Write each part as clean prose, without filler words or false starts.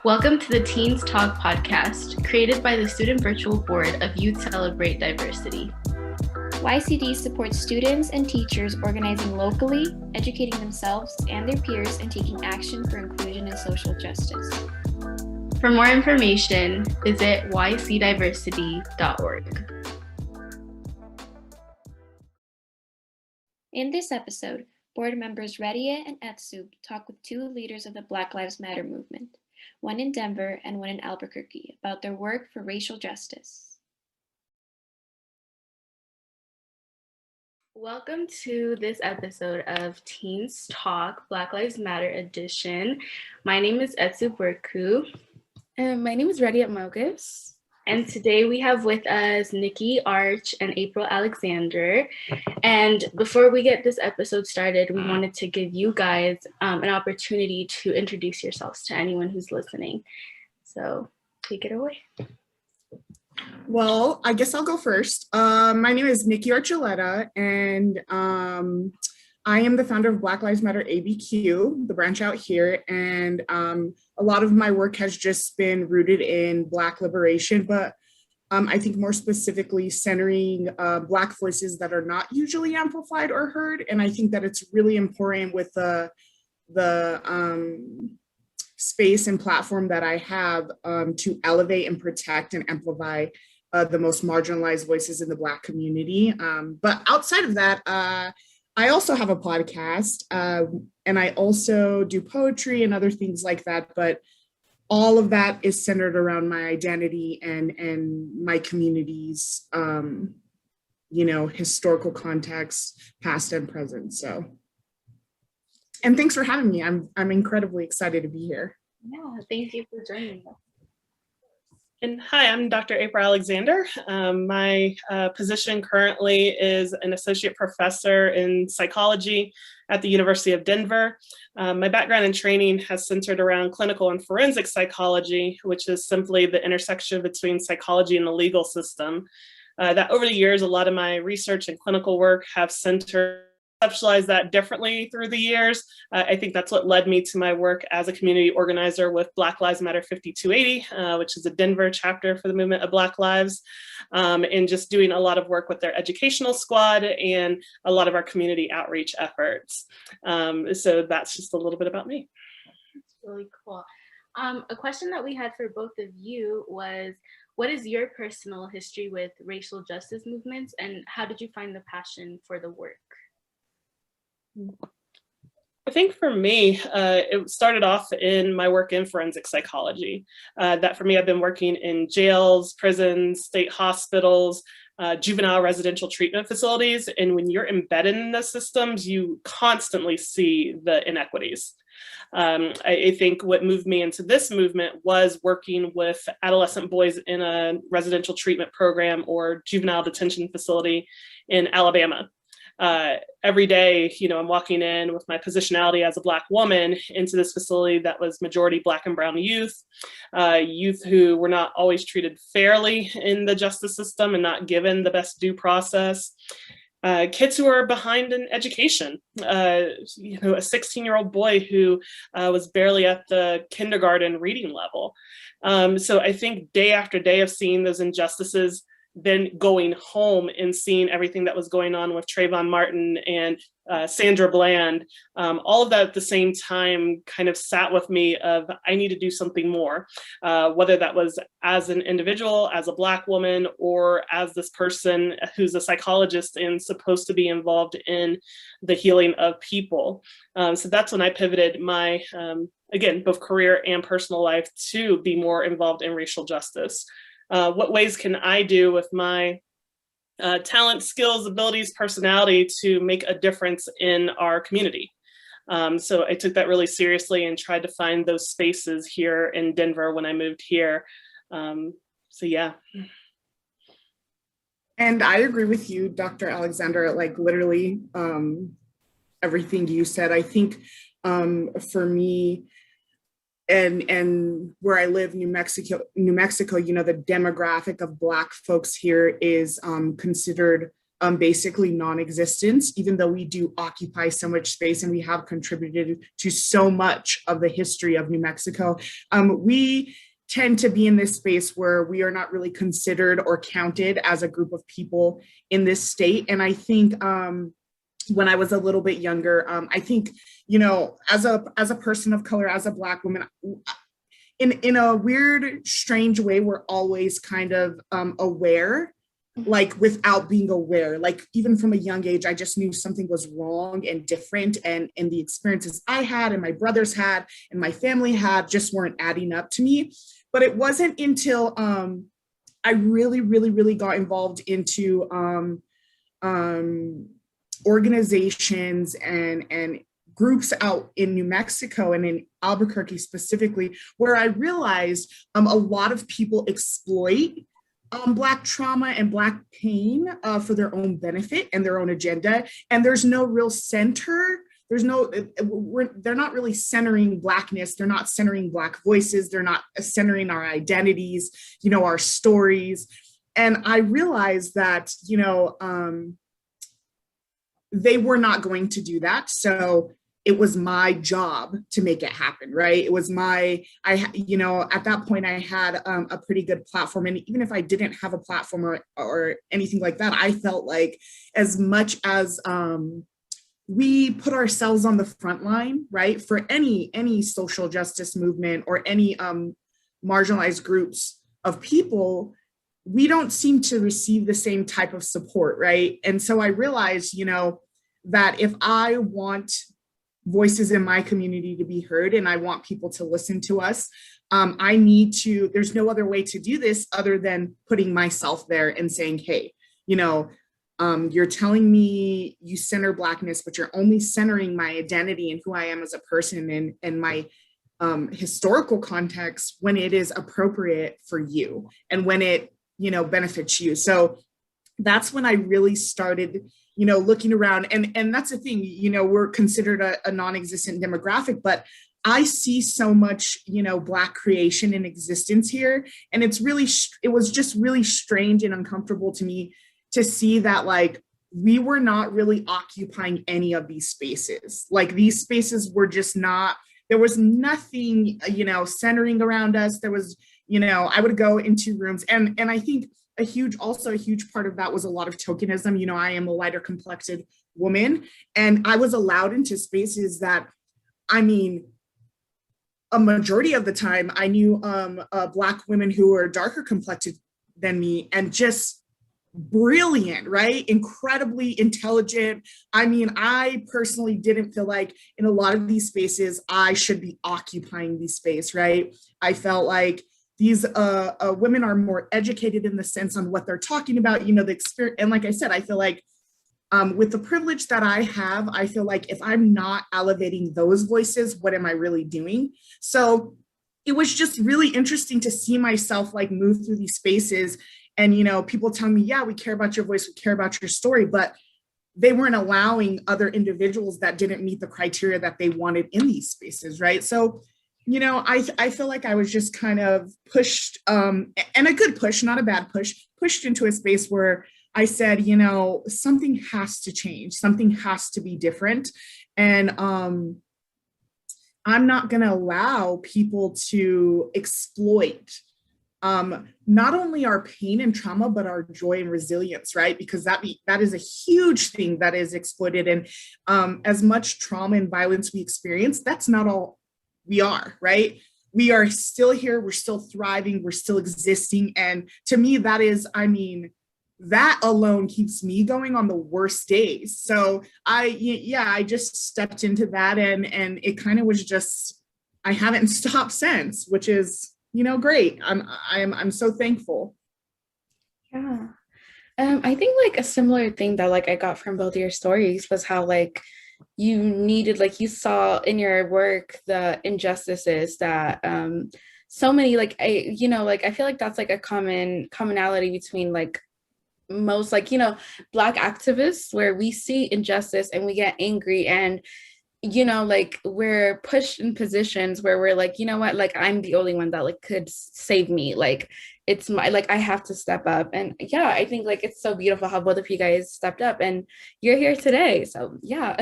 Welcome to the Teens Talk podcast, created by the Student Virtual Board of Youth Celebrate Diversity. YCD supports students and teachers organizing locally, educating themselves and their peers, and taking action for inclusion and social justice. For more information, visit ycdiversity.org. In this episode, board members Rediet and Etsub talk with two leaders of the Black Lives Matter movement, one in Denver and one in Albuquerque, about their work for racial justice. Welcome to this episode of Teens Talk Black Lives Matter edition. My name is Etsub Burku. And my name is Rediet Mogus. And today we have with us Nikki Arch and April Alexander. And before we get this episode started, we wanted to give you guys an opportunity to introduce yourselves to anyone who's listening. So take it away. Well, I guess I'll go first. My name is Nikki Archuleta, and I am the founder of Black Lives Matter ABQ, the branch out here, and a lot of my work has just been rooted in Black liberation, but I think more specifically centering Black voices that are not usually amplified or heard, and I think that it's really important with the space and platform that I have to elevate and protect and amplify the most marginalized voices in the Black community. But outside of that, I also have a podcast, and I also do poetry and other things like that, but all of that is centered around my identity and my community's, historical context, past and present. So, and thanks for having me. I'm incredibly excited to be here. Yeah, thank you for joining us. And hi, I'm Dr. April Alexander. My position currently is an associate professor in psychology at the University of Denver. My background and training has centered around clinical and forensic psychology, which is simply the intersection between psychology and the legal system. That over the years, a lot of my research and clinical work have conceptualized that differently through the years. I think that's what led me to my work as a community organizer with Black Lives Matter 5280, which is a Denver chapter for the movement of Black Lives, and just doing a lot of work with their educational squad and a lot of our community outreach efforts. So that's just a little bit about me. That's really cool. A question that we had for both of you was, what is your personal history with racial justice movements, and how did you find the passion for the work? I think for me, it started off in my work in forensic psychology. That for me, I've been working in jails, prisons, state hospitals, juvenile residential treatment facilities. And when you're embedded in the systems, you constantly see the inequities. I think what moved me into this movement was working with adolescent boys in a residential treatment program or juvenile detention facility in Alabama. Every day, I'm walking in with my positionality as a Black woman into this facility that was majority Black and brown youth who were not always treated fairly in the justice system and not given the best due process. Kids who are behind in education, a 16-year-old boy who was barely at the kindergarten reading level. So I think day after day of seeing those injustices, then going home and seeing everything that was going on with Trayvon Martin and Sandra Bland, all of that at the same time kind of sat with me of, I need to do something more, whether that was as an individual, as a Black woman, or as this person who's a psychologist and supposed to be involved in the healing of people. So that's when I pivoted my, again, both career and personal life to be more involved in racial justice. What ways can I do with my talent, skills, abilities, personality to make a difference in our community? So I took that really seriously and tried to find those spaces here in Denver when I moved here. So yeah. And I agree with you, Dr. Alexander, like literally everything you said. I think for me, and where I live, New Mexico, the demographic of Black folks here is considered basically non-existence, even though we do occupy so much space and we have contributed to so much of the history of New Mexico. We tend to be in this space where we are not really considered or counted as a group of people in this state. And I think when I was a little bit younger, I think, you know, as a person of color, as a Black woman, in a weird, strange way, we're always kind of aware, like without being aware. Like even from a young age, I just knew something was wrong and different, and the experiences I had and my brothers had and my family had just weren't adding up to me. But it wasn't until I really got involved into organizations and groups out in New Mexico and in Albuquerque specifically, where I realized a lot of people exploit Black trauma and Black pain for their own benefit and their own agenda. And there's no real center. They're not really centering Blackness. They're not centering Black voices. They're not centering our identities, you know, our stories. And I realized that, you know, they were not going to do that. So it was my job to make it happen, right? It was you know, at that point I had a pretty good platform. And even if I didn't have a platform or anything like that, I felt like as much as we put ourselves on the front line, right? For any social justice movement or any marginalized groups of people, we don't seem to receive the same type of support, right? And so I realized, you know, that if I want voices in my community to be heard and I want people to listen to us, I need to, there's no other way to do this other than putting myself there and saying, hey, you know, you're telling me you center Blackness, but you're only centering my identity and who I am as a person and my historical context when it is appropriate for you and when it, you know, benefits you. So that's when I really started, you know, looking around, and that's the thing, you know, we're considered a non-existent demographic, but I see so much, you know, Black creation in existence here. And it was just really strange and uncomfortable to me to see that, like, we were not really occupying any of these spaces. Like, these spaces were just not, there was nothing, you know, centering around us. There was, you know, I would go into rooms and I think a huge part of that was a lot of tokenism. You know, I am a lighter complected woman, and I was allowed into spaces that, I mean, a majority of the time I knew Black women who were darker complected than me and just brilliant, right? Incredibly intelligent. I mean, I personally didn't feel like in a lot of these spaces, I should be occupying these space, right? I felt like these women are more educated in the sense on what they're talking about, you know, the experience. And like I said, I feel like with the privilege that I have, I feel like if I'm not elevating those voices, what am I really doing? So it was just really interesting to see myself like move through these spaces and, you know, people telling me, yeah, we care about your voice, we care about your story, but they weren't allowing other individuals that didn't meet the criteria that they wanted in these spaces, right? So, you know, I feel like I was just kind of pushed, and a good push, not a bad push, pushed into a space where I said, you know, something has to change, something has to be different. And I'm not gonna allow people to exploit not only our pain and trauma, but our joy and resilience, right? Because that is a huge thing that is exploited. And as much trauma and violence we experience, that's not all we are, right? We are still here, we're still thriving, we're still existing. And to me, that is, I mean, that alone keeps me going on the worst days. So I just stepped into that and it kind of was just, I haven't stopped since, which is, you know, great. I'm so thankful. Yeah. I think like a similar thing that like I got from both of your stories was how like you needed, like you saw in your work the injustices that so many like I feel like that's like a commonality between like most like, you know, Black activists, where we see injustice and we get angry, and you know, like we're pushed in positions where we're like, you know what, like I'm the only one that like could save me. Like it's my, like I have to step up. And yeah, I think like it's so beautiful how both of you guys stepped up and you're here today. So yeah.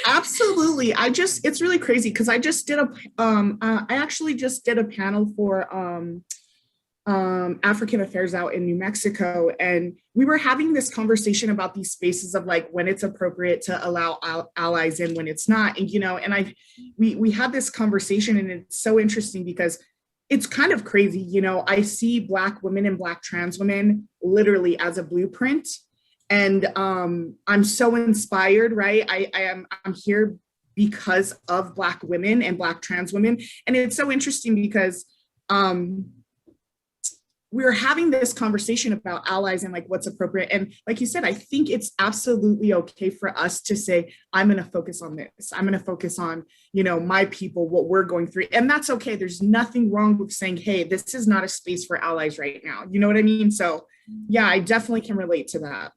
Absolutely. It's really crazy because I just did I actually just did a panel for African affairs out in New Mexico. And we were having this conversation about these spaces of like when it's appropriate to allow allies in, when it's not. And, you know, and we had this conversation, and it's so interesting because it's kind of crazy. You know, I see Black women and Black trans women literally as a blueprint. And I'm so inspired, right? I'm here because of Black women and Black trans women. And it's so interesting because we're having this conversation about allies and like what's appropriate. And like you said, I think it's absolutely okay for us to say, I'm going to focus on this. I'm going to focus on, you know, my people, what we're going through. And that's okay. There's nothing wrong with saying, hey, this is not a space for allies right now. You know what I mean? So yeah, I definitely can relate to that.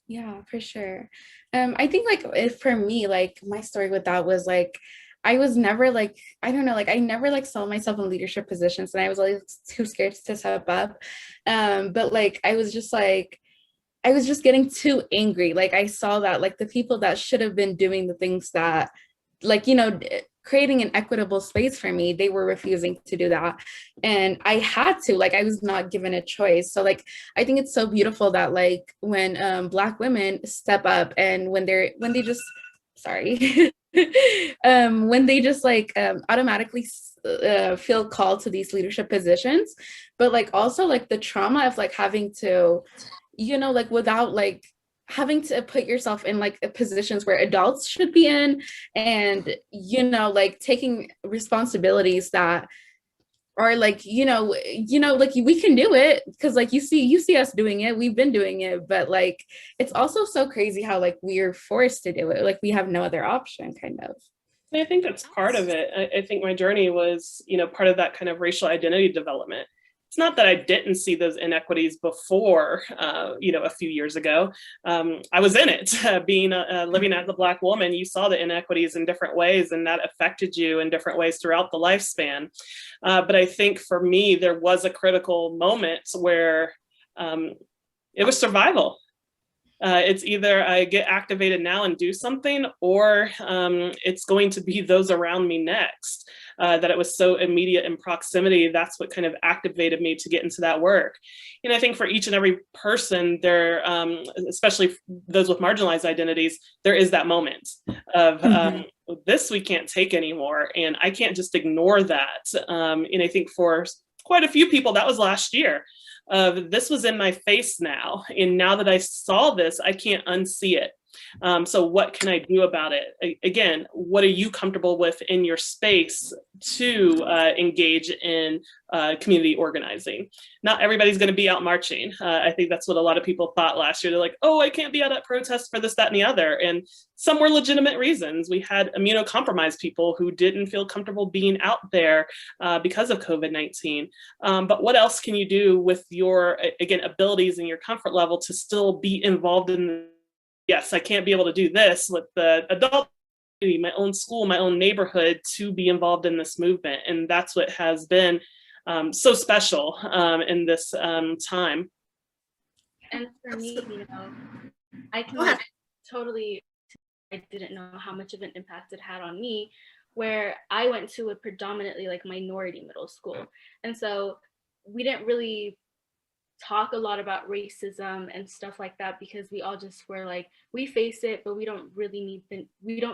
Yeah, for sure. I think like for me, like my story with that was like, I was never like, I don't know, like I never like saw myself in leadership positions, and I was always too scared to step up. But like, I was just getting too angry. Like I saw that like the people that should have been doing the things that like, you know, creating an equitable space for me, they were refusing to do that. And I had to, like, I was not given a choice. So like, I think it's so beautiful that like when Black women step up and when they just, sorry, when they just like automatically feel called to these leadership positions, but like also like the trauma of like having to, you know, like without like having to put yourself in like positions where adults should be in, and you know, like taking responsibilities that are like, you know, like we can do it because like you see us doing it, we've been doing it, but like it's also so crazy how like we're forced to do it, like we have no other option kind of. I think that's part of it. I think my journey was, you know, part of that kind of racial identity development. It's not that I didn't see those inequities before, you know, a few years ago. I was in it, living as a Black woman. You saw the inequities in different ways, and that affected you in different ways throughout the lifespan. But I think for me, there was a critical moment where it was survival. It's either I get activated now and do something, or it's going to be those around me next. That it was so immediate in proximity, that's what kind of activated me to get into that work. And I think for each and every person there, especially those with marginalized identities, there is that moment of this we can't take anymore, and I can't just ignore that. And I think for quite a few people, that was last year. This was in my face now, and now that I saw this, I can't unsee it. So what can I do about it? Again, what are you comfortable with in your space to engage in community organizing? Not everybody's going to be out marching. I think that's what a lot of people thought last year. They're like, oh, I can't be out at protests for this, that, and the other. And some were legitimate reasons. We had immunocompromised people who didn't feel comfortable being out there because of COVID-19. But what else can you do with your, again, abilities and your comfort level to still be involved in? Yes, I can't be able to do this with the adult community, my own school, my own neighborhood, to be involved in this movement. And that's what has been so special in this time. And for me, you know, I can totally, I didn't know how much of an impact it had on me, where I went to a predominantly like minority middle school. And so we didn't really talk a lot about racism and stuff like that, because we all just were like, we face it, but we don't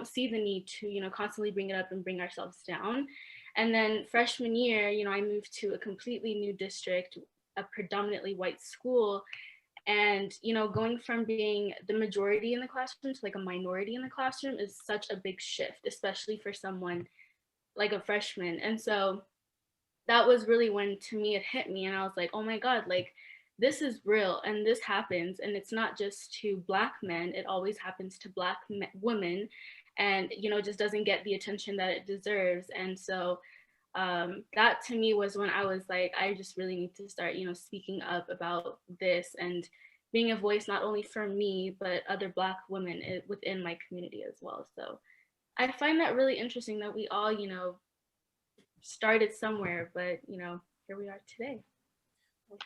see the need to, you know, constantly bring it up and bring ourselves down. And then freshman year, you know, I moved to a completely new district, a predominantly white school. And, you know, going from being the majority in the classroom to like a minority in the classroom is such a big shift, especially for someone like a freshman. And so that was really when, to me, it hit me. And I was like, oh my God, like, this is real and this happens. And it's not just to Black men, it always happens to Black women, and, you know, just doesn't get the attention that it deserves. And so that to me was when I was like, I just really need to start, you know, speaking up about this and being a voice not only for me, but other Black women within my community as well. So I find that really interesting that we all, started somewhere, but, here we are today.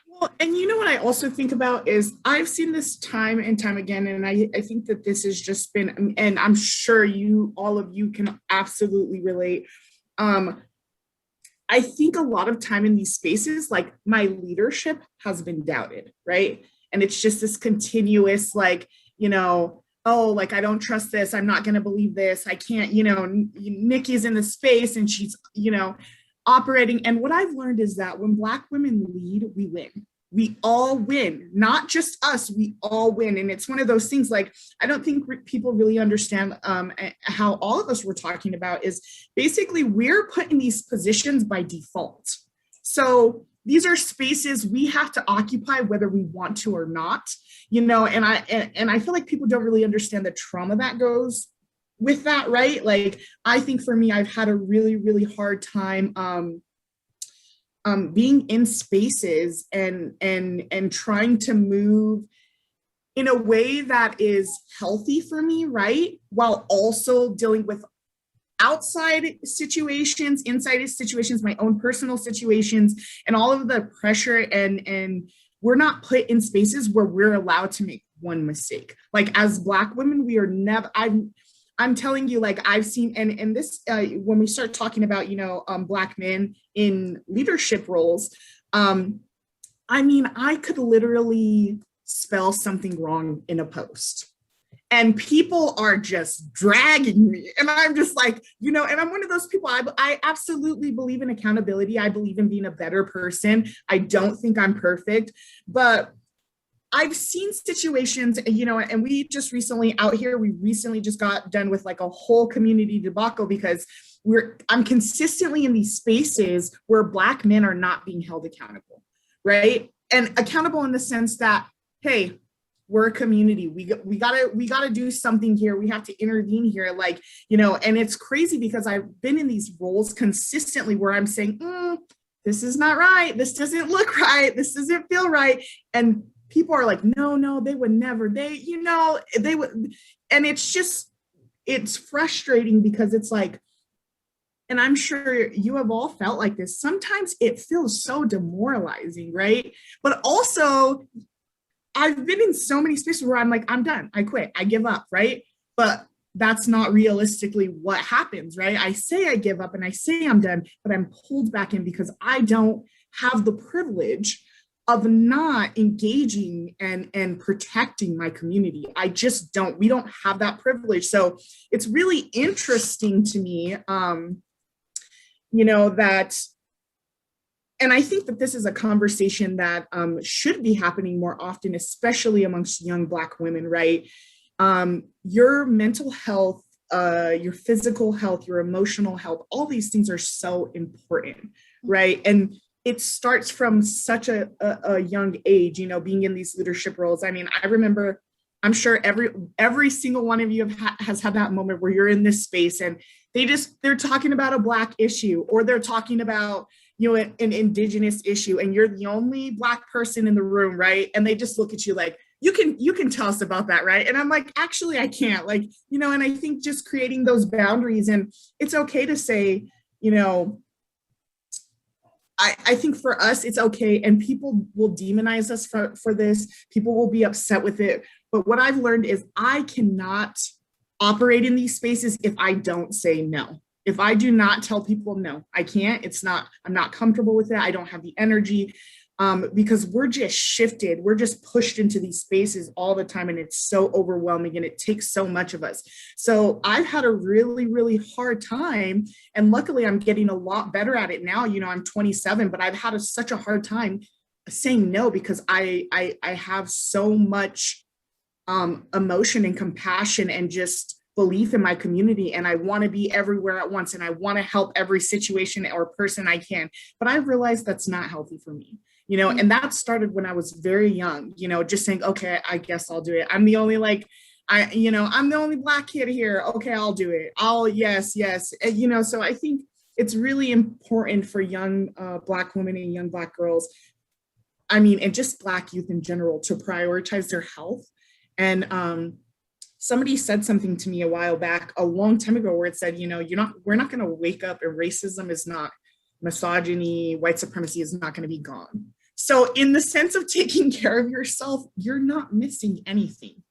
Well, and what I also think about is I've seen this time and time again, and I think that this has just been, and I'm sure all of you can absolutely relate. I think a lot of time in these spaces, like my leadership has been doubted, right? And it's just this continuous, like, oh, like, I don't trust this. I'm not going to believe this. I can't, Nikki's in the space and she's, operating. And what I've learned is that when Black women lead, we win. We all win, not just us, we all win. And it's one of those things, like, I don't think people really understand how all of us were talking about is basically we're put in these positions by default. So these are spaces we have to occupy whether we want to or not, and I feel like people don't really understand the trauma that goes with that, right? Like, I think for me, I've had a really, really hard time being in spaces and trying to move in a way that is healthy for me, right? While also dealing with outside situations, inside situations, my own personal situations, and all of the pressure, and we're not put in spaces where we're allowed to make one mistake. Like, as Black women, we are never, I'm telling you, like, I've seen, and this, when we start talking about, Black men in leadership roles, I could literally spell something wrong in a post and people are just dragging me. And I'm just like, and I'm one of those people, I absolutely believe in accountability. I believe in being a better person. I don't think I'm perfect, but I've seen situations, and we just recently out here, we recently just got done with like a whole community debacle because I'm consistently in these spaces where Black men are not being held accountable, right? And accountable in the sense that, hey, we're a community. We gotta do something here. We have to intervene here, like, and it's crazy because I've been in these roles consistently where I'm saying, this is not right. This doesn't look right. This doesn't feel right. And people are like, no, they would never, they would. And it's frustrating because it's like, and I'm sure you have all felt like this. Sometimes it feels so demoralizing, right? But also, I've been in so many spaces where I'm like, I'm done, I quit, I give up, right? But that's not realistically what happens, right? I say I give up and I say I'm done, but I'm pulled back in because I don't have the privilege of not engaging and protecting my community. I just don't, we don't have that privilege. So it's really interesting to me, that, and I think that this is a conversation that should be happening more often, especially amongst young Black women, right? Your mental health, your physical health, your emotional health, all these things are so important, right? And it starts from such a young age, being in these leadership roles. I mean, I remember, I'm sure every single one of you has had that moment where you're in this space and they're talking about a Black issue, or they're talking about, an Indigenous issue, and you're the only Black person in the room, right? And they just look at you like, you can tell us about that, right? And I'm like, actually, I can't, like, and I think just creating those boundaries, and it's okay to say, I think for us, it's okay. And people will demonize us for this. People will be upset with it. But what I've learned is I cannot operate in these spaces if I don't say no. If I do not tell people, no, I can't, I'm not comfortable with it. I don't have the energy, because we're just shifted. We're just pushed into these spaces all the time. And it's so overwhelming and it takes so much of us. So I've had a really, really hard time. And luckily I'm getting a lot better at it now. I'm 27, but I've had such a hard time saying no, because I have so much emotion and compassion and just belief in my community, and I want to be everywhere at once, and I want to help every situation or person I can. But I realized that's not healthy for me, and that started when I was very young, just saying, okay, I guess I'll do it. I'm the only I'm the only Black kid here. Okay, I'll do it. Yes. So I think it's really important for young Black women and young Black girls, and just Black youth in general, to prioritize their health and somebody said something to me a while back, a long time ago, where it said, you know, we're not going to wake up and racism is not, misogyny, white supremacy is not going to be gone. So in the sense of taking care of yourself, you're not missing anything.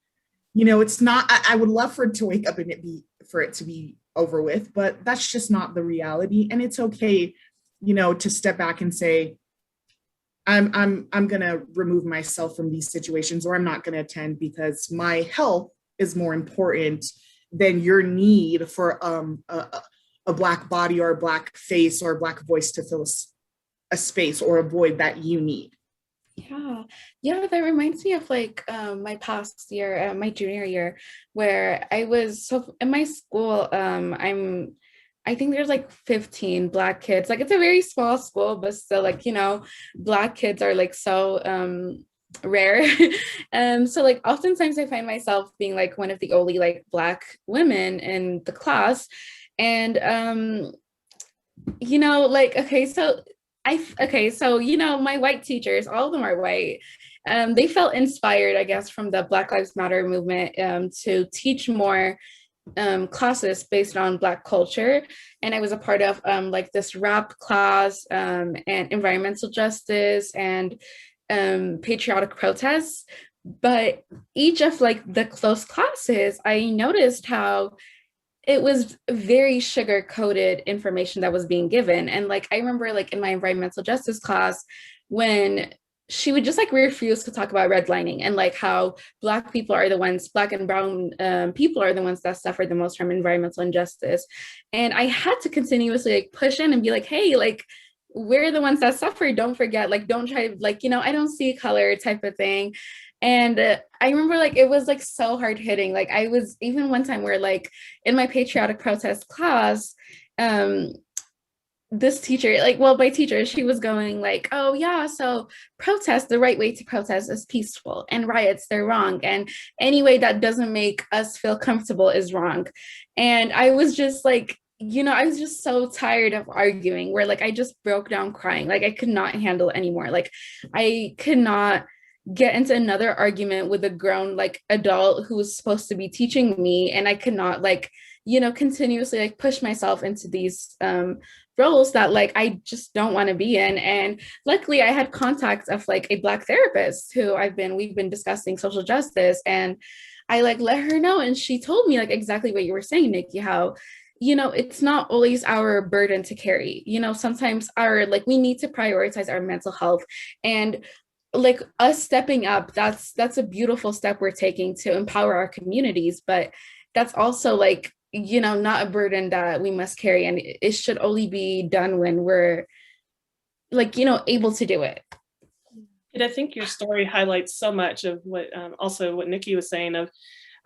You know, it's not, I would love for it to wake up and for it to be over with, but that's just not the reality. And it's okay, you know, to step back and say, I'm going to remove myself from these situations, or I'm not going to attend because my health is more important than your need for a Black body or a Black face or a Black voice to fill a space or a void that you need. Yeah, that reminds me of like my past year, my junior year, where I was, so in my school, I think there's like 15 Black kids. Like it's a very small school, but still, like, you know, Black kids are like so rare. So like oftentimes I find myself being like one of the only like Black women in the class. And you know, like, so you know, my white teachers, all of them are white. They felt inspired, I guess, from the Black Lives Matter movement to teach more classes based on Black culture. And I was a part of like this rap class and environmental justice and patriotic protests. But each of like the close classes, I noticed how it was very sugar-coated information that was being given. And like, I remember like in my environmental justice class, when she would just like refuse to talk about redlining and like how Black people are the ones, Black and brown people are the ones that suffer the most from environmental injustice. And I had to continuously like push in and be like, hey, like, we're the ones that suffer. Don't forget, like, don't try to, like, you know, I don't see color type of thing. And I remember like, it was like so hard hitting. Like I was even one time where like in my patriotic protest class, this teacher, like, well, my teacher, she was going like, oh yeah, so protest, the right way to protest is peaceful, and riots, they're wrong. And any way that doesn't make us feel comfortable is wrong. And I was just like, you know, I was just so tired of arguing, where like I just broke down crying. Like I could not handle it anymore. Like I could not get into another argument with a grown like adult who was supposed to be teaching me, and I could not, like, you know, continuously like push myself into these roles that like I just don't want to be in. And luckily I had contacts of like a Black therapist who we've been discussing social justice, and I like let her know, and she told me like exactly what you were saying, Nikki, how, you know, it's not always our burden to carry. You know, sometimes we need to prioritize our mental health. And like us stepping up, that's a beautiful step we're taking to empower our communities, but that's also like, you know, not a burden that we must carry, and it should only be done when we're like, you know, able to do it. And I think your story highlights so much of what also what Nikki was saying of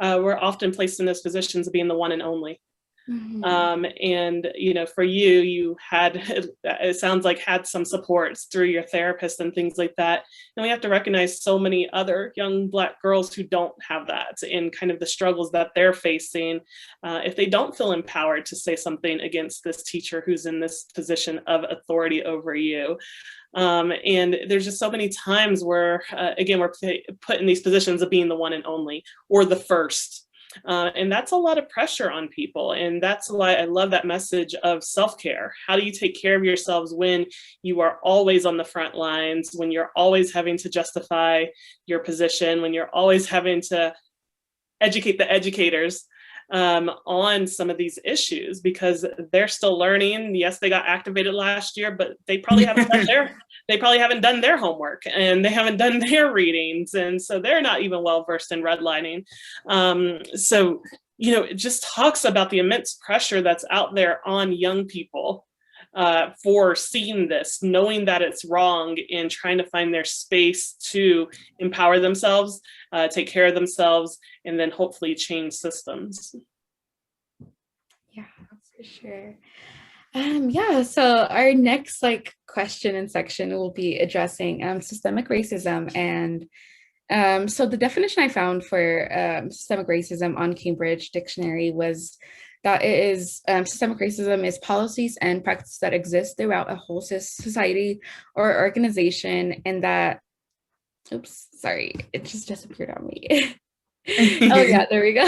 we're often placed in those positions of being the one and only. Mm-hmm. And, you know, for you had, it sounds like, had some supports through your therapist and things like that. And we have to recognize so many other young Black girls who don't have that, and kind of the struggles that they're facing if they don't feel empowered to say something against this teacher who's in this position of authority over you. And there's just so many times where, again, we're put in these positions of being the one and only, or the first. And that's a lot of pressure on people. And that's why I love that message of self-care. How do you take care of yourselves when you are always on the front lines, when you're always having to justify your position, when you're always having to educate the educators on some of these issues, because they're still learning. Yes, they got activated last year, but they probably haven't done their homework, and they haven't done their readings, and so they're not even well versed in redlining. So, you know, it just talks about the immense pressure that's out there on young people for seeing this, knowing that it's wrong, and trying to find their space to empower themselves, take care of themselves, and then hopefully change systems. Yeah, for sure. Yeah, so our next like question and section will be addressing systemic racism. And so the definition I found for systemic racism on Cambridge Dictionary was that it is systemic racism is policies and practices that exist throughout a whole society or organization, and that, oops, sorry, it just disappeared on me. Oh yeah, there we go.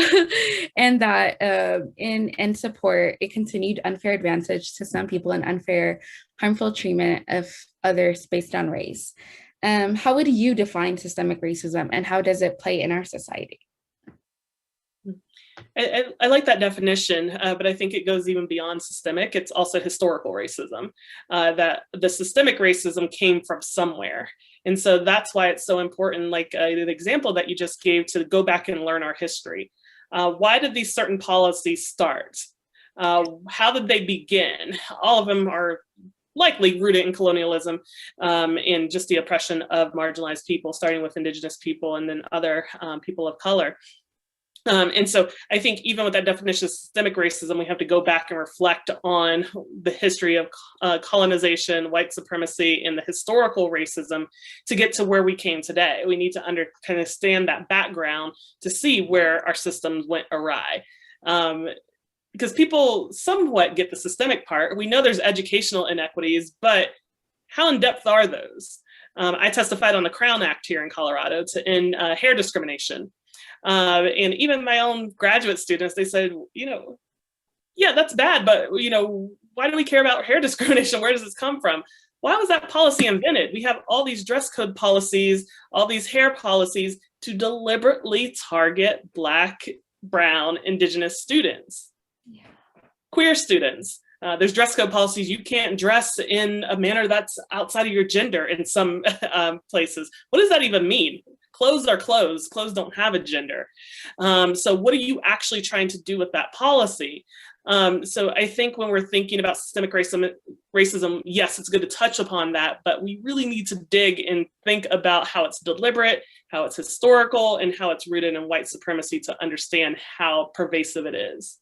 And that in support a continued unfair advantage to some people and unfair, harmful treatment of others based on race. How would you define systemic racism and how does it play in our society? I like that definition, but I think it goes even beyond systemic. It's also historical racism, that the systemic racism came from somewhere. And so that's why it's so important, like the example that you just gave, to go back and learn our history. Why did these certain policies start? How did they begin? All of them are likely rooted in colonialism and just the oppression of marginalized people, starting with Indigenous people and then other people of color. And so I think even with that definition of systemic racism, we have to go back and reflect on the history of colonization, white supremacy, and the historical racism to get to where we came today. We need to understand that background to see where our systems went awry. Because people somewhat get the systemic part. We know there's educational inequities, but how in depth are those? I testified on the Crown Act here in Colorado to end hair discrimination. And even my own graduate students, they said, yeah, that's bad, but, why do we care about hair discrimination? Where does this come from? Why was that policy invented? We have all these dress code policies, all these hair policies to deliberately target Black, Brown, Indigenous students, queer students. There's dress code policies. You can't dress in a manner that's outside of your gender in some places. What does that even mean? Clothes are clothes. Clothes don't have a gender. So what are you actually trying to do with that policy? So I think when we're thinking about systemic racism, yes, it's good to touch upon that, but we really need to dig and think about how it's deliberate, how it's historical, and how it's rooted in white supremacy to understand how pervasive it is.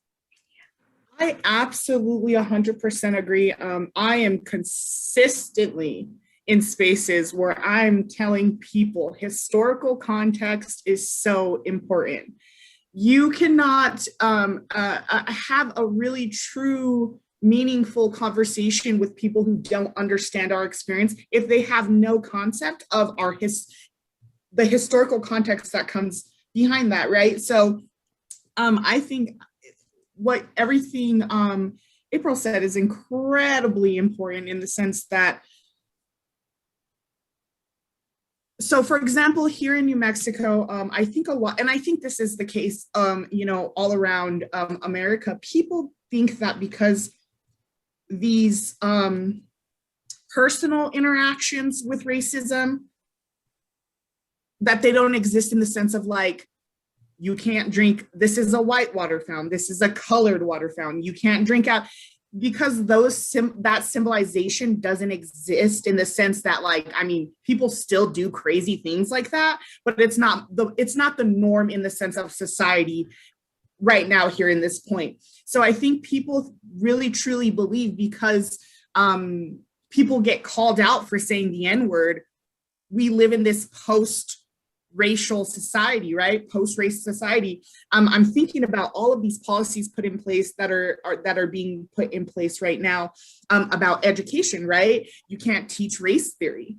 I absolutely 100% agree. I am consistently in spaces where I'm telling people historical context is so important. You cannot have a really true, meaningful conversation with people who don't understand our experience if they have no concept of the historical context that comes behind that, right? So I think what everything April said is incredibly important in the sense that, so for example, here in New Mexico, I think a lot, and I think this is the case, all around America, people think that because these personal interactions with racism, that they don't exist in the sense of like, you can't drink, this is a white water fountain, this is a colored water fountain, you can't drink out, because that symbolization doesn't exist in the sense that, like, I mean, people still do crazy things like that, but it's not the norm in the sense of society right now here in this point. So I think people really truly believe because people get called out for saying the N-word, we live in this post-racial society, right? Post-race society. I'm thinking about all of these policies put in place that are being put in place right now about education, right? You can't teach race theory.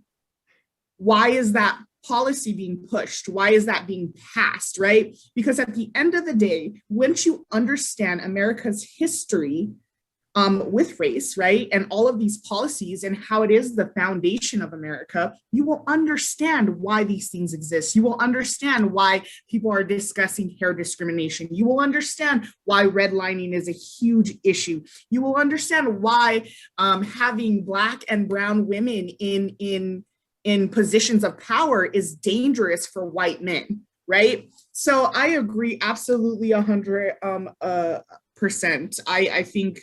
Why is that policy being pushed? Why is that being passed, right? Because at the end of the day, once you understand America's history with race, right, and all of these policies and how it is the foundation of America, you will understand why these things exist. You will understand why people are discussing hair discrimination. You will understand why redlining is a huge issue. You will understand why having Black and brown women in positions of power is dangerous for white men, right? So I agree absolutely 100%. I think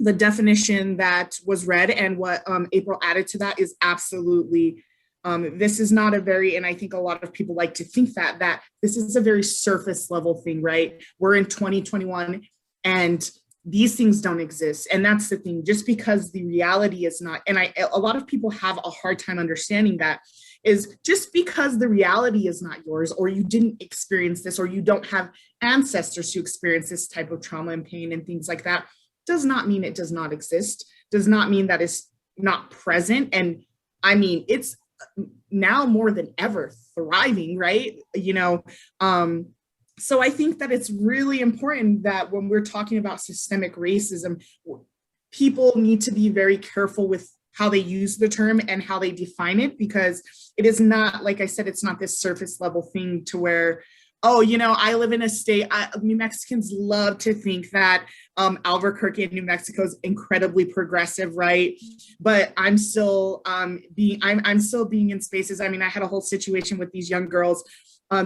the definition that was read and what April added to that is absolutely, this is not a very, and I think a lot of people like to think that this is a very surface level thing, right? We're in 2021 and these things don't exist. And that's the thing, just because the reality is not, and a lot of people have a hard time understanding that, is just because the reality is not yours, or you didn't experience this, or you don't have ancestors who experience this type of trauma and pain and things like that, does not mean it does not exist, does not mean that it's not present. And I mean, it's now more than ever thriving, right? So I think that it's really important that when we're talking about systemic racism, people need to be very careful with how they use the term and how they define it, because it is not, like I said, it's not this surface level thing to where, oh, you know, I live in a state, New Mexicans love to think that Albuquerque in New Mexico is incredibly progressive, right? But I'm still I'm still being in spaces. I mean, I had a whole situation with these young girls,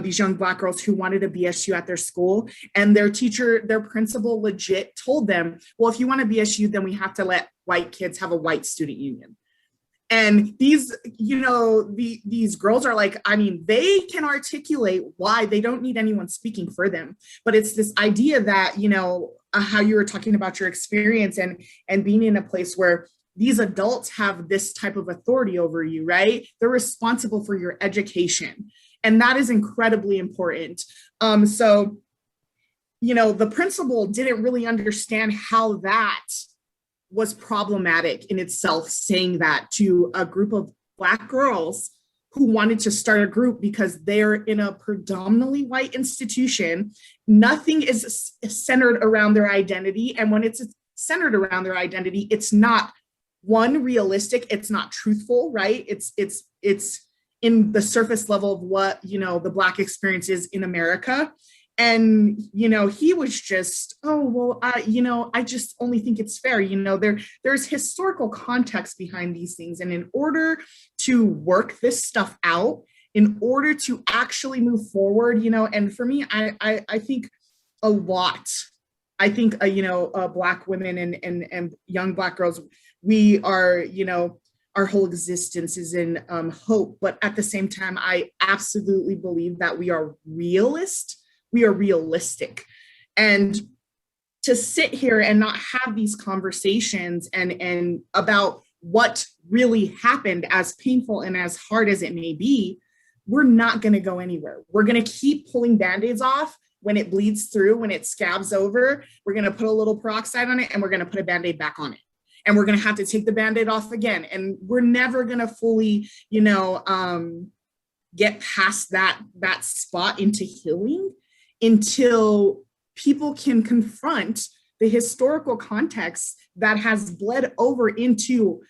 these young Black girls who wanted a BSU at their school, and their teacher, their principal legit told them, well, if you want a BSU, then we have to let white kids have a white student union. And these, you know, these girls are like, I mean, they can articulate why they don't need anyone speaking for them. But it's this idea that, you know, how you were talking about your experience and being in a place where these adults have this type of authority over you, right? They're responsible for your education. And that is incredibly important. So, you know, the principal didn't really understand how that was problematic in itself, saying that to a group of Black girls who wanted to start a group because they're in a predominantly white institution. Nothing is centered around their identity. And when it's centered around their identity, it's not, one, realistic, it's not truthful, right? It's in the surface level of what, you know, the Black experience is in America. And, you know, he was just, oh, well, I just only think it's fair. You know, there's historical context behind these things. And in order to work this stuff out, in order to actually move forward, you know, and for me, I think a lot, you know, Black women and young Black girls, we are, you know, our whole existence is in hope. But at the same time, I absolutely believe that we are realistic. And to sit here and not have these conversations and about what really happened, as painful and as hard as it may be, we're not going to go anywhere. We're going to keep pulling Band-Aids off. When it bleeds through, when it scabs over, we're going to put a little peroxide on it and we're going to put a Band-Aid back on it. And we're going to have to take the Band-Aid off again. And we're never going to fully, you know, get past that spot into healing until people can confront the historical context that has bled over into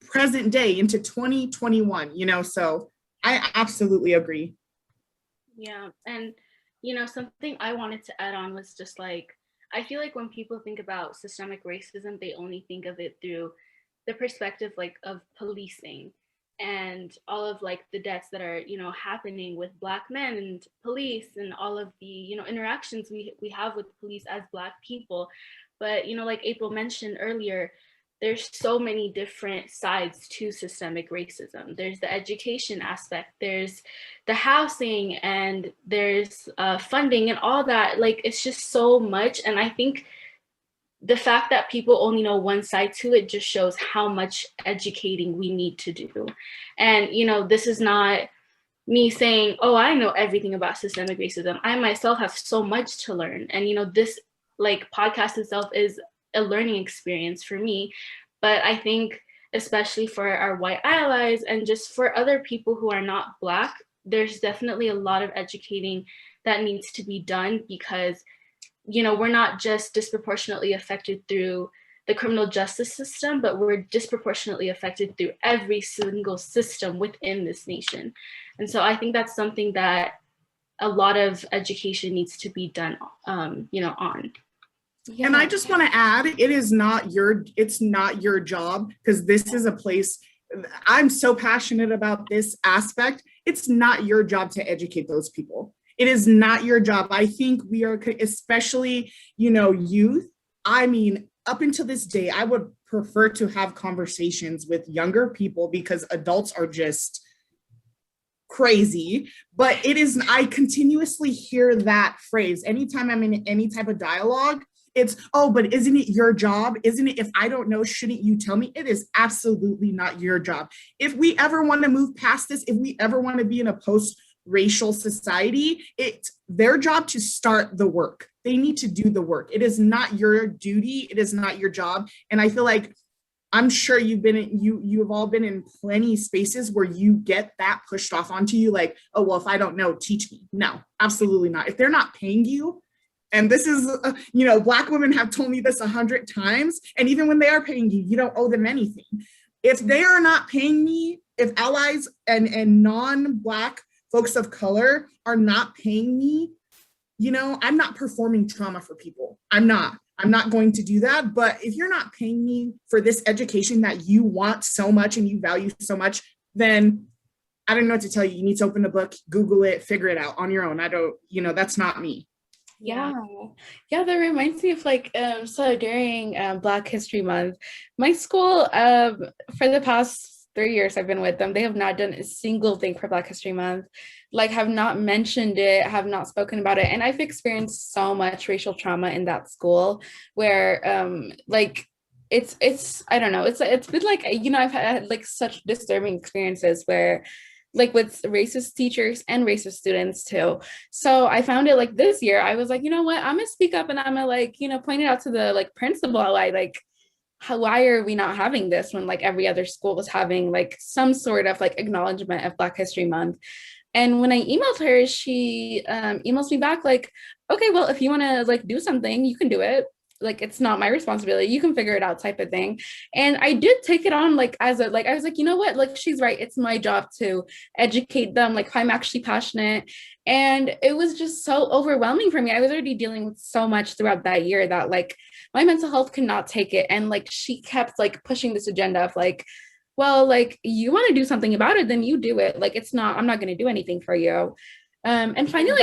present day, into 2021, you know, so I absolutely agree. Yeah, and, you know, something I wanted to add on was just like, I feel like when people think about systemic racism, they only think of it through the perspective like of policing and all of like the deaths that are, you know, happening with Black men and police and all of the, you know, interactions we have with police as Black people. But, you know, like April mentioned earlier, there's so many different sides to systemic racism. There's the education aspect, there's the housing, and there's funding and all that. Like, it's just so much. And I think the fact that people only know one side to it just shows how much educating we need to do. And, you know, this is not me saying, oh, I know everything about systemic racism. I myself have so much to learn. And, you know, this like podcast itself is a learning experience for me. But I think especially for our white allies and just for other people who are not Black, there's definitely a lot of educating that needs to be done, because, you know, we're not just disproportionately affected through the criminal justice system, but we're disproportionately affected through every single system within this nation. And so I think that's something that a lot of education needs to be done, you know, on. Yeah. And I just want to add, it's not your job, because this is a place, I'm so passionate about this aspect. It's not your job to educate those people. It is not your job. I think we are, especially, you know, youth. I mean, up until this day, I would prefer to have conversations with younger people because adults are just crazy. But it is, I continuously hear that phrase. Anytime I'm in any type of dialogue, it's, oh, but isn't it your job? Isn't it, if I don't know, shouldn't you tell me? It is absolutely not your job. If we ever want to move past this, if we ever want to be in a post-racial society, it's their job to start the work. They need to do the work. It is not your duty. It is not your job. And I feel like I'm sure you have all been in plenty spaces where you get that pushed off onto you, like, oh, well, if I don't know, teach me. No, absolutely not. If they're not paying you, and this is, Black women have told me this 100 times, and even when they are paying you, you don't owe them anything. If they are not paying me, if allies and non-Black folks of color are not paying me, I'm not performing trauma for people. I'm not going to do that. But if you're not paying me for this education that you want so much and you value so much, then I don't know what to tell you. You need to open a book, Google it, figure it out on your own. I don't, that's not me. Yeah, that reminds me of so during Black History Month, my school, for the past 3 years I've been with them, they have not done a single thing for Black History Month, have not mentioned it, have not spoken about it. And I've experienced so much racial trauma in that school where it's I don't know, it's been I've had such disturbing experiences where with racist teachers and racist students too. So I found it this year, I was you know what, I'm gonna speak up and I'm gonna point it out to the principal, why are we not having this when every other school was having some sort of acknowledgement of Black History Month. And when I emailed her, she emails me back okay, well, if you want to do something, you can do it. It's not my responsibility, you can figure it out, type of thing. And I did take it on as a I was you know what, she's right, it's my job to educate them, I'm actually passionate. And it was just so overwhelming for me. I was already dealing with so much throughout that year that my mental health could not take it. And she kept pushing this agenda of well, you want to do something about it, then you do it. I'm not going to do anything for you. And finally,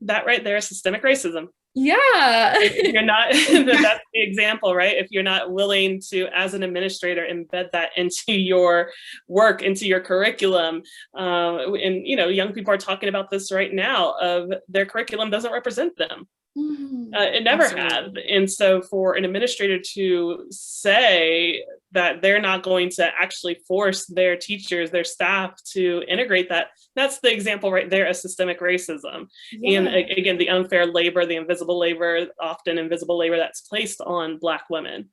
that right there is systemic racism. Yeah. If you're not, that's the example, right? If you're not willing to, as an administrator, embed that into your work, into your curriculum, and young people are talking about this right now, of their curriculum doesn't represent them. It never has. And so for an administrator to say that they're not going to actually force their teachers, their staff to integrate that, that's the example right there of systemic racism. Yeah. And again, the unfair labor, the invisible labor, often invisible labor that's placed on Black women.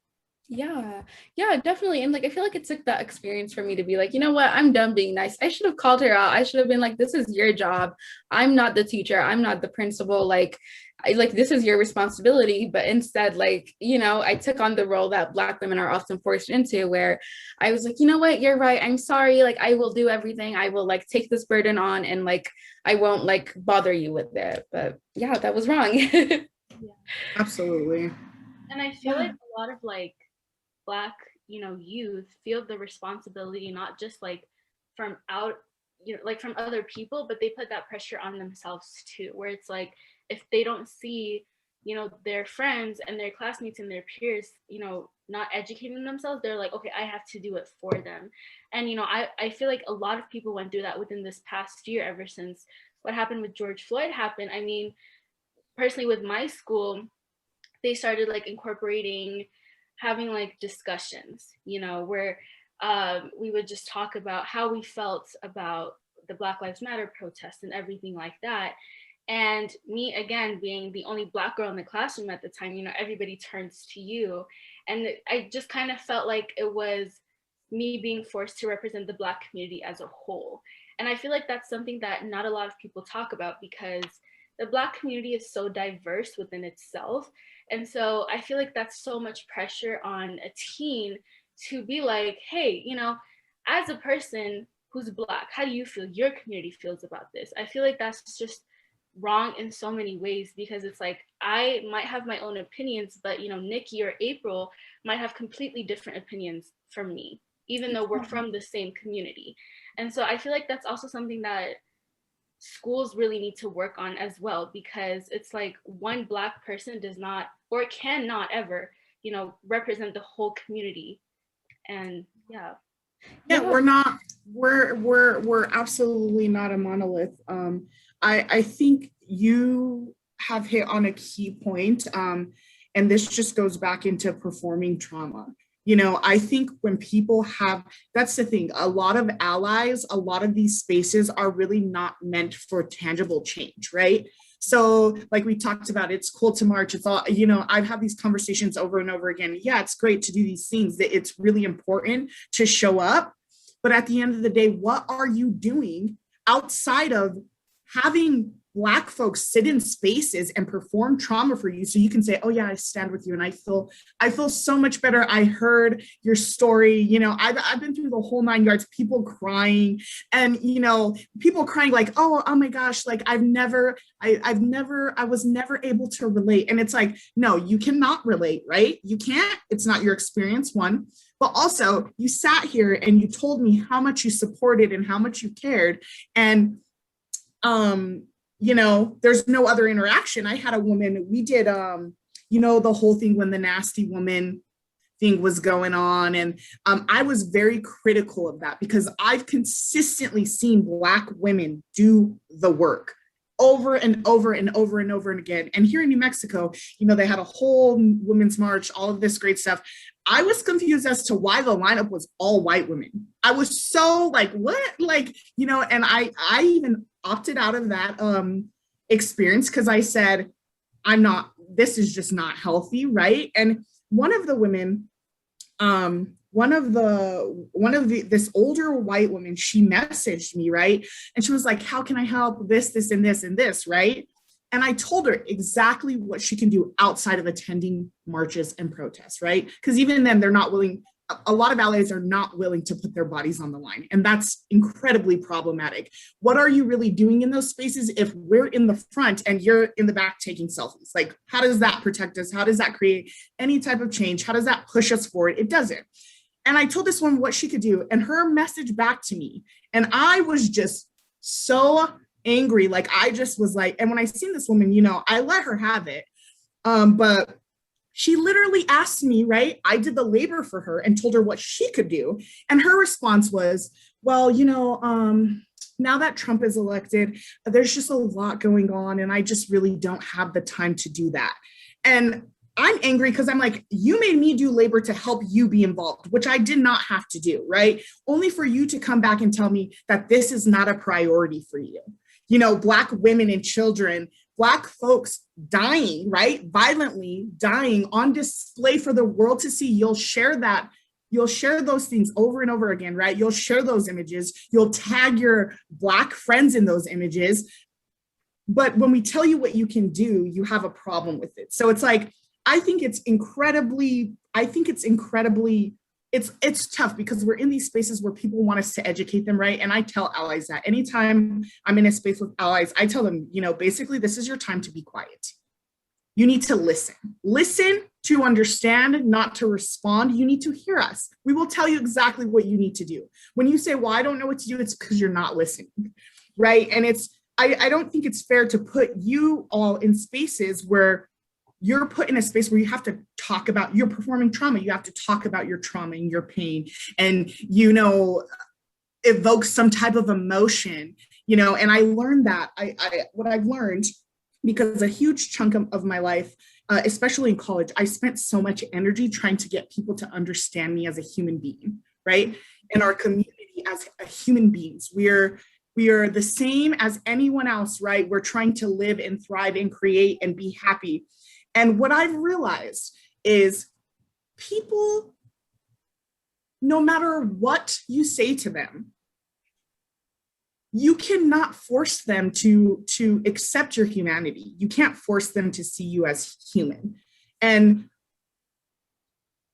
Yeah, definitely. And I feel it took that experience for me to be you know what, I'm done being nice. I should have called her out. I should have been this is your job. I'm not the teacher. I'm not the principal. This is your responsibility. But instead, I took on the role that Black women are often forced into, where I was you know what, you're right. I'm sorry. I will do everything. I will take this burden on, and I won't bother you with it. But yeah, that was wrong. Yeah, absolutely. And I feel a lot of Black, youth feel the responsibility, not just from out, from other people, but they put that pressure on themselves too, where it's if they don't see, their friends and their classmates and their peers, not educating themselves, they're okay, I have to do it for them. And, I feel a lot of people went through that within this past year, ever since what happened with George Floyd happened. I mean, personally with my school, they started incorporating having discussions, where we would just talk about how we felt about the Black Lives Matter protests and everything like that. And me, again, being the only Black girl in the classroom at the time, everybody turns to you. And I just kind of felt it was me being forced to represent the Black community as a whole. And I feel that's something that not a lot of people talk about, because the Black community is so diverse within itself. And so I feel that's so much pressure on a teen to be hey, as a person who's Black, how do you feel your community feels about this? I feel that's just wrong in so many ways, because it's I might have my own opinions, but Nikki or April might have completely different opinions from me, even though we're from the same community. And so I feel that's also something that schools really need to work on as well, because it's one Black person does not or cannot ever, represent the whole community. And we're absolutely not a monolith. I think you have hit on a key point, and this just goes back into performing trauma. I think when people that's the thing, a lot of allies, a lot of these spaces are really not meant for tangible change, right? So like we talked about, it's cool to march. It's all, you know, I've had these conversations over and over again. Yeah, it's great to do these things, that it's really important to show up. But at the end of the day, what are you doing outside of having Black folks sit in spaces and perform trauma for you so you can say, oh yeah, I stand with you and I feel so much better. I heard your story. You know, I've been through the whole 9 yards, people crying and, you know, people crying like, oh my gosh, like I was never able to relate. And it's like, no, you cannot relate, right? You can't, it's not your experience, one. But also you sat here and you told me how much you supported and how much you cared. And, you know, there's no other interaction. I had a woman, we did, you know, the whole thing when the nasty woman thing was going on. And I was very critical of that because I've consistently seen Black women do the work over and over and over and over and again. And here in New Mexico, you know, they had a whole women's march, all of this great stuff. I was confused as to why the lineup was all white women. I was so like, what? Like, you know, and I even opted out of that experience because I said, this is just not healthy, right? And one of the women, this older white woman, she messaged me, right? And she was like, how can I help this, and this, and this, right? And I told her exactly what she can do outside of attending marches and protests, right? Because even then they're not willing, a lot of allies are not willing to put their bodies on the line. And that's incredibly problematic. What are you really doing in those spaces if we're in the front and you're in the back taking selfies? Like, how does that protect us? How does that create any type of change? How does that push us forward? It doesn't. And I told this woman what she could do, and her message back to me, and I was just so angry. Like, I just was like, and when I seen this woman, you know, I let her have it. But she literally asked me, right? I did the labor for her and told her what she could do. And her response was, well, you know, now that Trump is elected, there's just a lot going on and I just really don't have the time to do that. And I'm angry because I'm like, you made me do labor to help you be involved, which I did not have to do, right? Only for you to come back and tell me that this is not a priority for you. You know, Black women and children, Black folks dying, right? Violently dying on display for the world to see. You'll share that. You'll share those things over and over again, right? You'll share those images. You'll tag your Black friends in those images. But when we tell you what you can do, you have a problem with it. So it's like, I think it's tough because we're in these spaces where people want us to educate them, right? And I tell allies that anytime I'm in a space with allies, I tell them, you know, basically this is your time to be quiet. You need to listen. Listen to understand, not to respond. You need to hear us. We will tell you exactly what you need to do. When you say, well, I don't know what to do, it's because you're not listening, right? And I don't think it's fair to put you all in spaces where you're put in a space where you have to talk about, you're performing trauma. You have to talk about your trauma and your pain and, you know, evoke some type of emotion, you know, and I learned that what I've learned, because a huge chunk of my life, especially in college, I spent so much energy trying to get people to understand me as a human being, right? In our community as human beings, we are the same as anyone else, right? We're trying to live and thrive and create and be happy. And what I've realized is people, no matter what you say to them, you cannot force them to accept your humanity. You can't force them to see you as human. And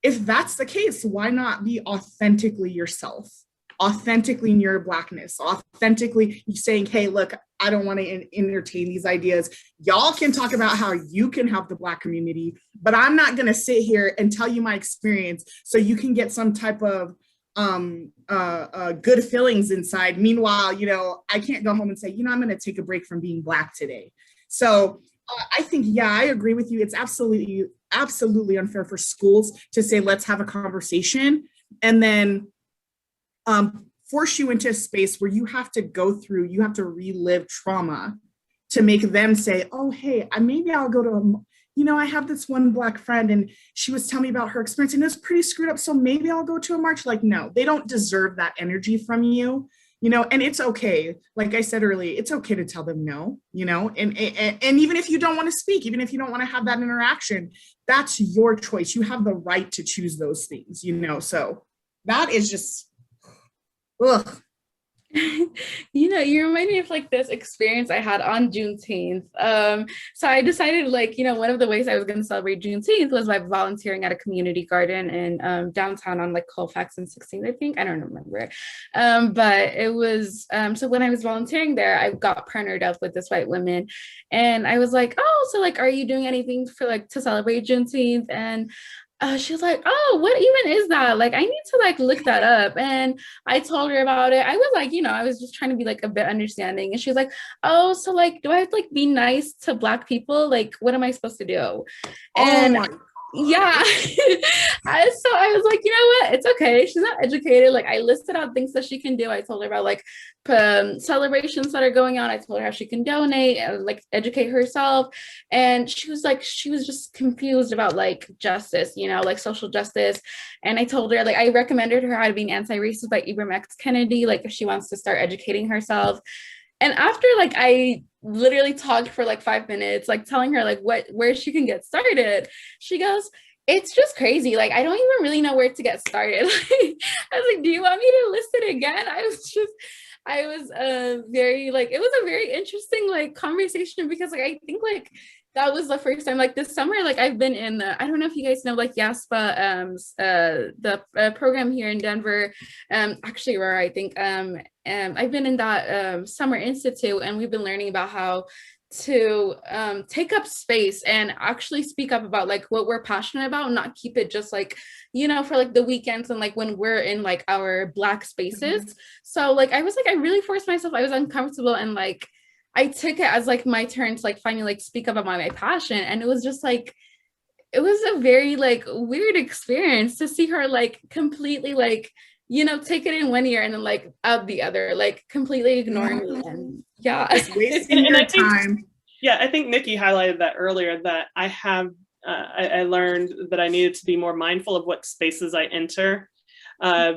if that's the case, why not be authentically yourself? Authentically in your Blackness, authentically saying, hey, look, I don't want to entertain these ideas. Y'all can talk about how you can help the Black community, but I'm not going to sit here and tell you my experience so you can get some type of good feelings inside. Meanwhile, you know, I can't go home and say, you know, I'm going to take a break from being Black today. So I think, yeah, I agree with you. It's absolutely unfair for schools to say, let's have a conversation and then force you into a space where you have to relive trauma to make them say, oh, hey, maybe I'll go to, you know, I have this one Black friend and she was telling me about her experience and it was pretty screwed up. So maybe I'll go to a march. Like, no, they don't deserve that energy from you. and it's okay. Like I said earlier, it's okay to tell them no, and even if you don't want to speak, even if you don't want to have that interaction, that's your choice. You have the right to choose those things, so that is just, ugh. You remind me of like this experience I had on Juneteenth. So I decided one of the ways I was going to celebrate Juneteenth was by volunteering at a community garden in downtown on like Colfax and 16th, I think. I don't remember. But it was, so when I was volunteering there, I got partnered up with this white woman and I was like, oh, so like, are you doing anything for like to celebrate Juneteenth? And she was like, oh, what even is that? Like, I need to like look that up. And I told her about it. I was like, I was just trying to be like a bit understanding. And she was like, oh, so like, do I have to like be nice to Black people? Like, what am I supposed to do? And yeah. So I was like, you know what? It's okay. She's not educated. Like I listed out things that she can do. I told her about like celebrations that are going on. I told her how she can donate and like educate herself. And she was just confused about like justice, like social justice. And I told her, like, I recommended her How to Be an Anti-Racist by Ibram X. Kendi, like if she wants to start educating herself. And after like I literally talked for like 5 minutes, like telling her like where she can get started, she goes, it's just crazy. Like, I don't even really know where to get started. I was like, do you want me to list it again? I was very like, it was a very interesting like conversation because like I think like that was the first time like this summer, like I've been in I don't know if you guys know like YASPA, the program here in Denver, actually Aurora, I think. I've been in that summer institute and we've been learning about how to take up space and actually speak up about like what we're passionate about, not keep it just like, for like the weekends and like when we're in like our Black spaces. Mm-hmm. So like I was like, I really forced myself. I was uncomfortable and like I took it as like my turn to like finally like speak up about my passion. And it was just like, it was a very like weird experience to see her like completely like, take it in one ear and then like out the other, like completely ignoring me. And yeah. Wasting your time. Yeah, I think Nikki highlighted that earlier, that I have, I learned that I needed to be more mindful of what spaces I enter.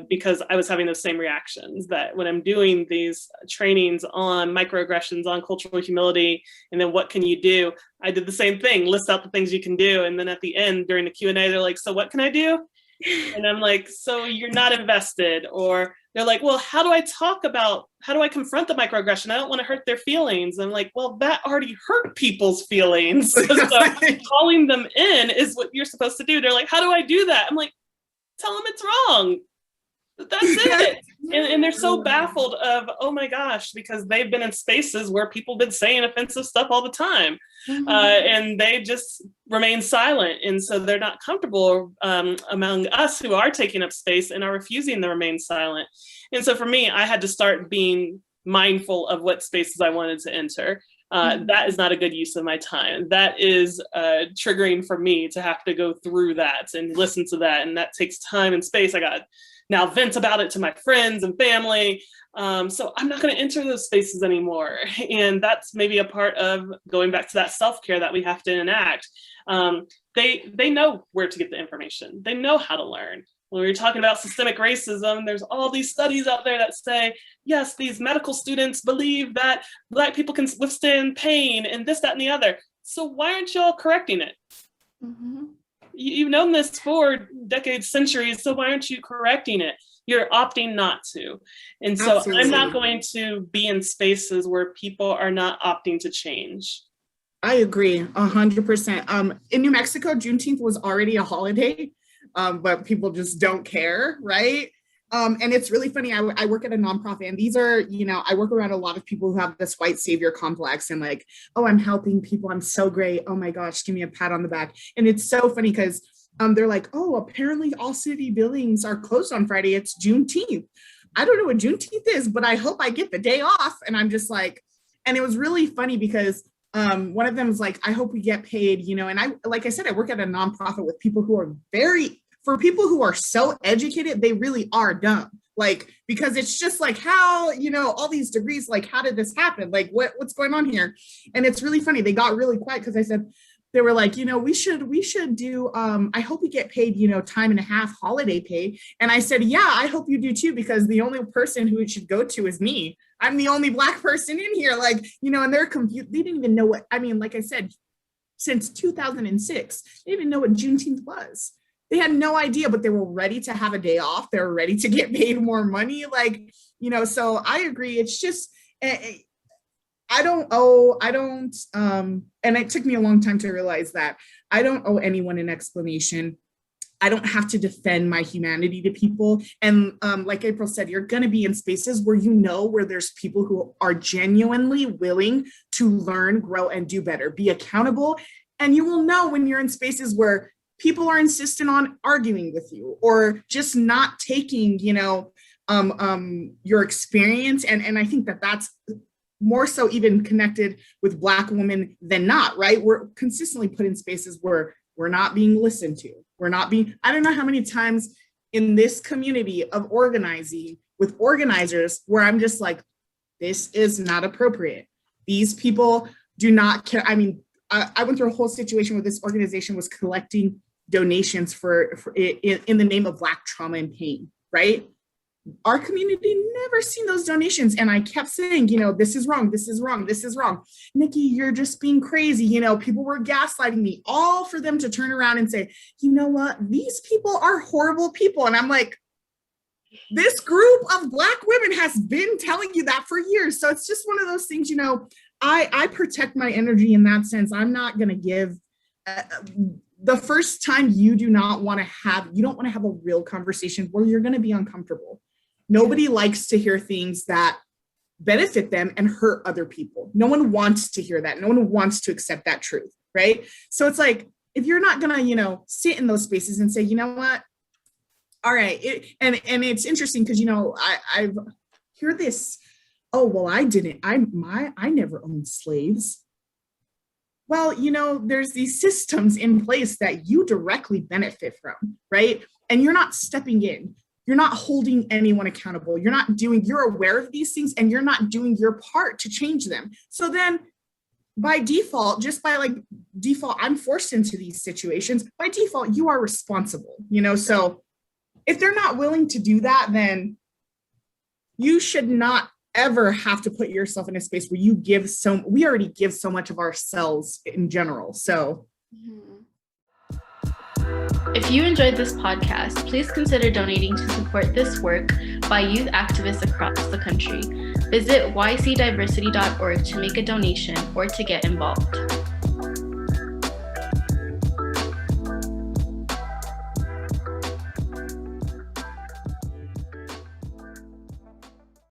Because I was having those same reactions, that when I'm doing these trainings on microaggressions, on cultural humility, and then what can you do? I did the same thing, list out the things you can do. And then at the end during the Q&A, they're like, so what can I do? And I'm like, so you're not invested. Or they're like, well, how do I confront the microaggression? I don't want to hurt their feelings. I'm like, well, that already hurt people's feelings. So calling them in is what you're supposed to do. They're like, how do I do that? I'm like, tell them it's wrong. That's it. And they're so baffled of, oh my gosh, because they've been in spaces where people have been saying offensive stuff all the time. Mm-hmm. And they just remain silent. And so they're not comfortable among us who are taking up space and are refusing to remain silent. And so for me, I had to start being mindful of what spaces I wanted to enter. That is not a good use of my time. That is triggering for me to have to go through that and listen to that. And that takes time and space. I got now vent about it to my friends and family. So I'm not going to enter those spaces anymore. And that's maybe a part of going back to that self-care that we have to enact. They know where to get the information. They know how to learn. When we're talking about systemic racism, there's all these studies out there that say, yes, these medical students believe that Black people can withstand pain and this, that, and the other. So why aren't y'all correcting it? Mm-hmm. You've known this for decades, centuries, so why aren't you correcting it? You're opting not to. And so Absolutely. I'm not going to be in spaces where people are not opting to change. I agree 100%. In New Mexico, Juneteenth was already a holiday. But people just don't care, right? And it's really funny. I work at a nonprofit, and these are, I work around a lot of people who have this white savior complex and like, oh, I'm helping people. I'm so great. Oh my gosh, give me a pat on the back. And it's so funny because they're like, oh, apparently all city buildings are closed on Friday. It's Juneteenth. I don't know what Juneteenth is, but I hope I get the day off. And I'm just like, and it was really funny because one of them is like, I hope we get paid, and I, like I said, I work at a nonprofit with people who are for people who are so educated, they really are dumb. Like, because it's just like, how, all these degrees, like, how did this happen? Like, what's going on here? And it's really funny. They got really quiet because I said, they were like, we should do, I hope we get paid, time and a half holiday pay. And I said, yeah, I hope you do too, because the only person who it should go to is me. I'm the only Black person in here, and they're confused. They didn't even know what, like I said, since 2006, they didn't know what Juneteenth was. They had no idea, but they were ready to have a day off. They were ready to get paid more money. So I agree. It's just, I don't, and it took me a long time to realize that I don't owe anyone an explanation. I don't have to defend my humanity to people. And like April said, you're going to be in spaces where where there's people who are genuinely willing to learn, grow, and do better, be accountable. And you will know when you're in spaces where people are insistent on arguing with you or just not taking, your experience. And I think that that's more so even connected with Black women than not, right? We're consistently put in spaces where we're not being listened to. I don't know how many times in this community of organizing with organizers where I'm just like, this is not appropriate. These people do not care. I mean, I went through a whole situation where this organization was collecting donations in the name of Black trauma and pain, right? Our community never seen those donations. And I kept saying, this is wrong, this is wrong, this is wrong. Nikki, you're just being crazy. People were gaslighting me, all for them to turn around and say, you know what, these people are horrible people. And I'm like, this group of Black women has been telling you that for years. So it's just one of those things, I protect my energy in that sense. I'm not going to give the first time you don't want to have a real conversation where you're going to be uncomfortable. Nobody likes to hear things that benefit them and hurt other people. No one wants to hear that. No one wants to accept that truth, right? So it's like, if you're not going to, sit in those spaces and say, you know what? All right. And it's interesting because, I've heard this, oh, well, I didn't, I never owned slaves. Well, there's these systems in place that you directly benefit from, right? And you're not stepping in. You're not holding anyone accountable. You're aware of these things and you're not doing your part to change them. So then by default, default, I'm forced into these situations. By default, you are responsible, So if they're not willing to do that, then you should not ever have to put yourself in a space where we already give so much of ourselves in general. So. If you enjoyed this podcast, please consider donating to support this work by youth activists across the country. Visit ycdiversity.org to make a donation or to get involved.